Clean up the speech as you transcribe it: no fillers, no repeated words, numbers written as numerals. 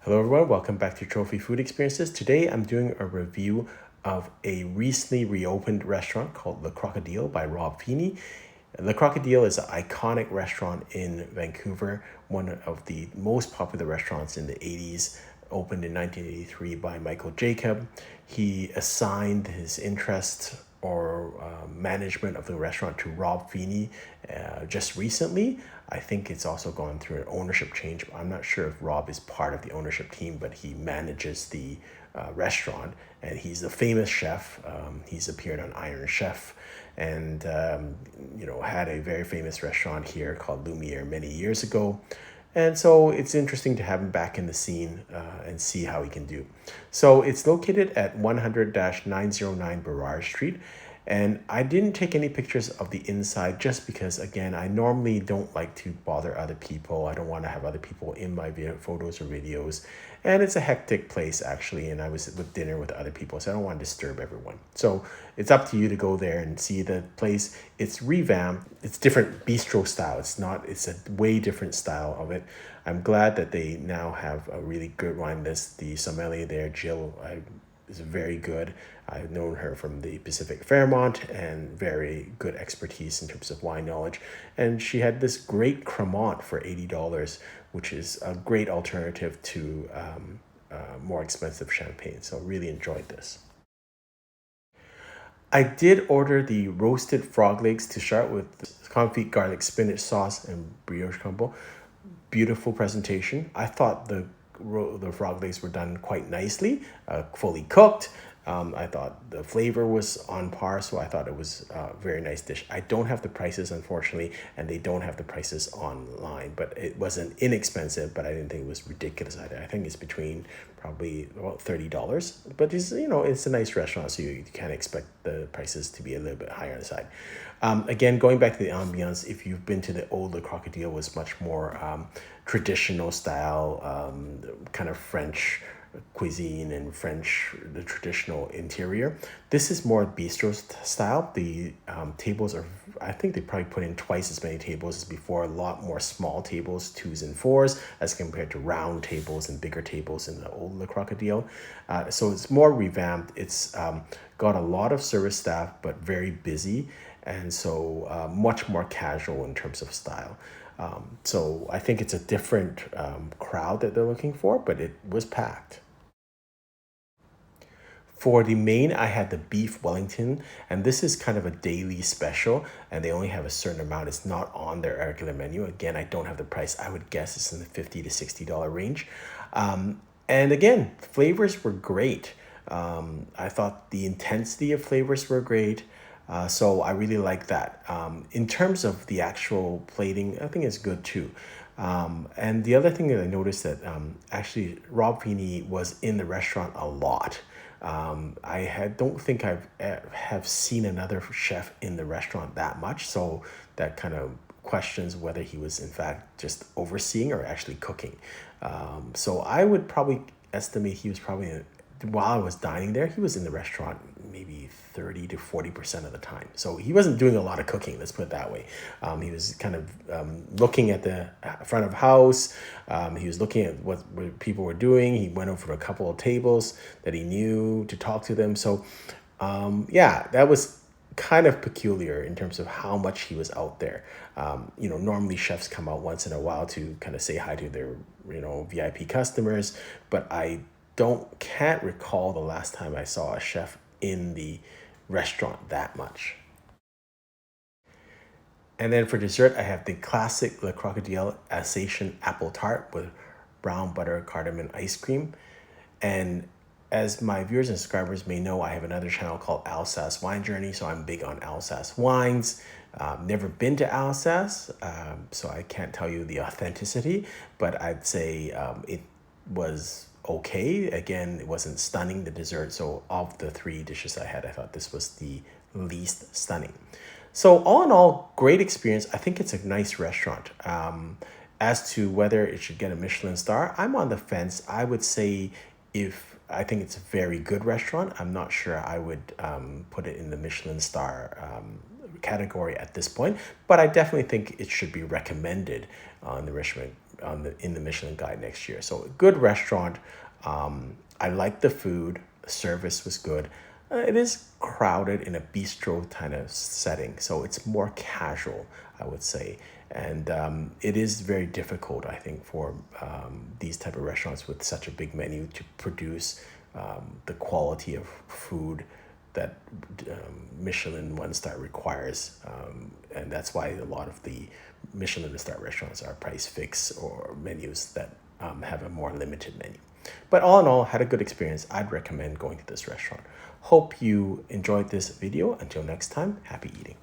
Hello everyone, welcome back to Trophy Food Experiences. Today I'm doing a review of a recently reopened restaurant called The Crocodile by Rob Feenie. The Crocodile is an iconic restaurant in Vancouver, one of the most popular restaurants in the 80s, opened in 1983 by Michael Jacob. He assigned his interest or management of the restaurant to Rob Feenie just recently. I think it's also gone through an ownership change. I'm not sure if Rob is part of the ownership team, but he manages the restaurant, and he's a famous chef. He's appeared on Iron Chef, and had a very famous restaurant here called Lumiere many years ago. And so it's interesting to have him back in the scene and see how he can do. So it's located at 100-909 Burrard Street. And I didn't take any pictures of the inside just because, again, I normally don't like to bother other people. I don't want to have other people in my photos or videos. And it's a hectic place, actually, and I was with dinner with other people, so I don't want to disturb everyone. So it's up to you to go there and see the place. It's revamped. It's different bistro style. It's a way different style of it. I'm glad that they now have a really good wine list. The sommelier there, Jill, is very good. I've known her from the Pacific Fairmont and very good expertise in terms of wine knowledge. And she had this great Cremant for $80, which is a great alternative to more expensive champagne. So really enjoyed this. I did order the roasted frog legs to start with confit garlic spinach sauce and brioche crumble. Beautiful presentation. I thought the frog legs were done quite nicely, fully cooked. I thought the flavor was on par, so I thought it was a very nice dish. I don't have the prices, unfortunately, and they don't have the prices online, but it wasn't inexpensive, but I didn't think it was ridiculous either. I think it's between probably about $30, but it's a nice restaurant, so you can't expect the prices to be a little bit higher on the side. Again, going back to the ambiance, if you've been to the old Le Crocodile, was much more traditional style, kind of French cuisine and the traditional interior. This is more bistro style. The tables are, I think they probably put in twice as many tables as before, a lot more small tables, 2s and 4s, as compared to round tables and bigger tables in the old Le Crocodile. So it's more revamped. It's got a lot of service staff, but very busy, and so much more casual in terms of style. So I think it's a different crowd that they're looking for, but it was packed. For the main, I had the beef Wellington, and this is kind of a daily special, and they only have a certain amount. It's not on their regular menu. Again, I don't have the price. I would guess it's in the $50 to $60 range. And again, flavors were great. I thought the intensity of flavors were great. So I really like that. In terms of the actual plating, I think it's good too. And the other thing that I noticed that actually Rob Feenie was in the restaurant a lot. Don't think have seen another chef in the restaurant that much, so that kind of questions whether he was in fact just overseeing or actually cooking. So I would probably estimate he was probably, while I was dining there, he was in the restaurant maybe 30 to 40% of the time. So he wasn't doing a lot of cooking, let's put it that way. He was kind of looking at the front of house. He was looking at what people were doing. He went over to a couple of tables that he knew to talk to them. So that was kind of peculiar in terms of how much he was out there. Normally chefs come out once in a while to kind of say hi to their, VIP customers, but I can't recall the last time I saw a chef in the restaurant that much. And then for dessert, I have the classic Le Crocodile Alsatian apple tart with brown butter cardamom ice cream. And as my viewers and subscribers may know, I have another channel called Alsace Wine Journey, so I'm big on Alsace wines. Never been to Alsace, so I can't tell you the authenticity, but I'd say it was okay. Again, it wasn't stunning, the dessert. So of the 3 dishes I had, I thought this was the least stunning. So all in all, great experience. I think it's a nice restaurant. As to whether it should get a Michelin star, I'm on the fence. I would say I think it's a very good restaurant. I'm not sure I would put it in the Michelin star category at this point, but I definitely think it should be recommended on the in the Michelin Guide next year. So a good restaurant. I like the food. Service was good. It is crowded in a bistro kind of setting, so it's more casual, I would say. And it is very difficult, I think, for these type of restaurants with such a big menu to produce the quality of food that Michelin one star requires, and that's why a lot of the Michelin star restaurants are price fixed or menus that have a more limited menu. But all in all, had a good experience. I'd recommend going to this restaurant. Hope you enjoyed this video. Until next time, happy eating.